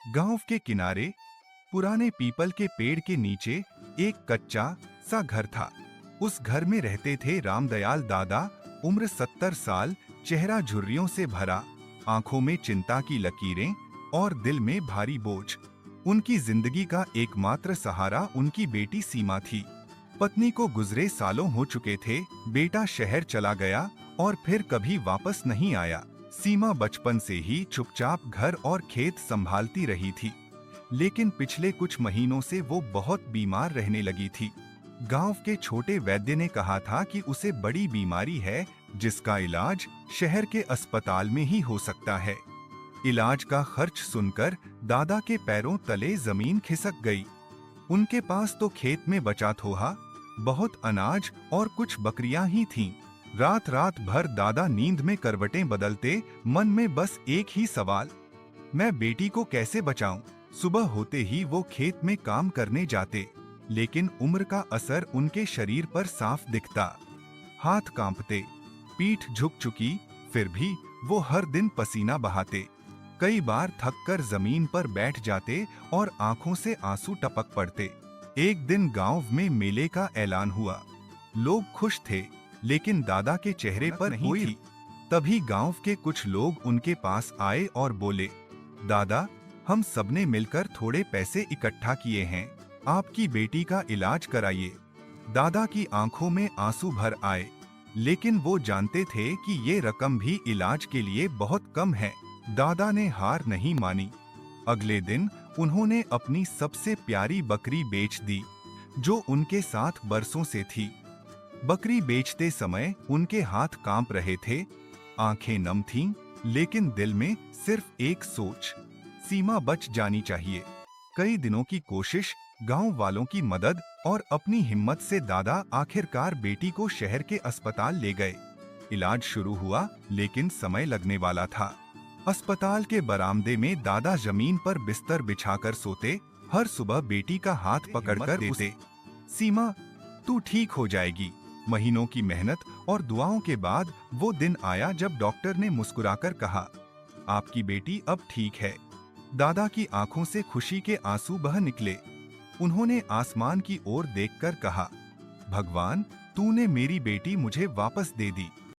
गांव के किनारे पुराने पीपल के पेड़ के नीचे एक कच्चा सा घर था। उस घर में रहते थे रामदयाल दादा। उम्र 70 साल, चेहरा झुर्रियों से भरा, आंखों में चिंता की लकीरें और दिल में भारी बोझ। उनकी जिंदगी का एकमात्र सहारा उनकी बेटी सीमा थी। पत्नी को गुजरे सालों हो चुके थे, बेटा शहर चला गया और फिर कभी वापस नहीं आया। सीमा बचपन से ही चुपचाप घर और खेत संभालती रही थी, लेकिन पिछले कुछ महीनों से वो बहुत बीमार रहने लगी थी। गांव के छोटे वैद्य ने कहा था कि उसे बड़ी बीमारी है जिसका इलाज शहर के अस्पताल में ही हो सकता है। इलाज का खर्च सुनकर दादा के पैरों तले जमीन खिसक गई। उनके पास तो खेत में बचा थोड़ा बहुत अनाज और कुछ बकरियां ही थीं। रात रात भर दादा नींद में करवटें बदलते, मन में बस एक ही सवाल, मैं बेटी को कैसे बचाऊं। सुबह होते ही वो खेत में काम करने जाते, लेकिन उम्र का असर उनके शरीर पर साफ दिखता। हाथ कांपते, पीठ झुक चुकी, फिर भी वो हर दिन पसीना बहाते। कई बार थककर जमीन पर बैठ जाते और आंखों से आंसू टपक पड़ते। एक दिन गांव में मेले का ऐलान हुआ। लोग खुश थे, लेकिन दादा के चेहरे पर कोई थी। तभी गांव के कुछ लोग उनके पास आए और बोले, दादा, हम सबने मिलकर थोड़े पैसे इकट्ठा किए हैं, आपकी बेटी का इलाज कराइए। दादा की आंखों में आंसू भर आए, लेकिन वो जानते थे कि ये रकम भी इलाज के लिए बहुत कम है। दादा ने हार नहीं मानी। अगले दिन उन्होंने अपनी सबसे प्यारी बकरी बेच दी, जो उनके साथ बरसों से थी। बकरी बेचते समय उनके हाथ कांप रहे थे, आंखें नम थीं, लेकिन दिल में सिर्फ एक सोच, सीमा बच जानी चाहिए। कई दिनों की कोशिश, गांव वालों की मदद और अपनी हिम्मत से दादा आखिरकार बेटी को शहर के अस्पताल ले गए। इलाज शुरू हुआ, लेकिन समय लगने वाला था। अस्पताल के बरामदे में दादा जमीन पर बिस्तर बिछाकर सोते, हर सुबह बेटी का हाथ पकड़कर देते, सीमा, तू ठीक हो जाएगी। महीनों की मेहनत और दुआओं के बाद वो दिन आया जब डॉक्टर ने मुस्कुराकर कहा, आपकी बेटी अब ठीक है। दादा की आंखों से खुशी के आंसू बह निकले। उन्होंने आसमान की ओर देखकर कहा, भगवान, तूने मेरी बेटी मुझे वापस दे दी।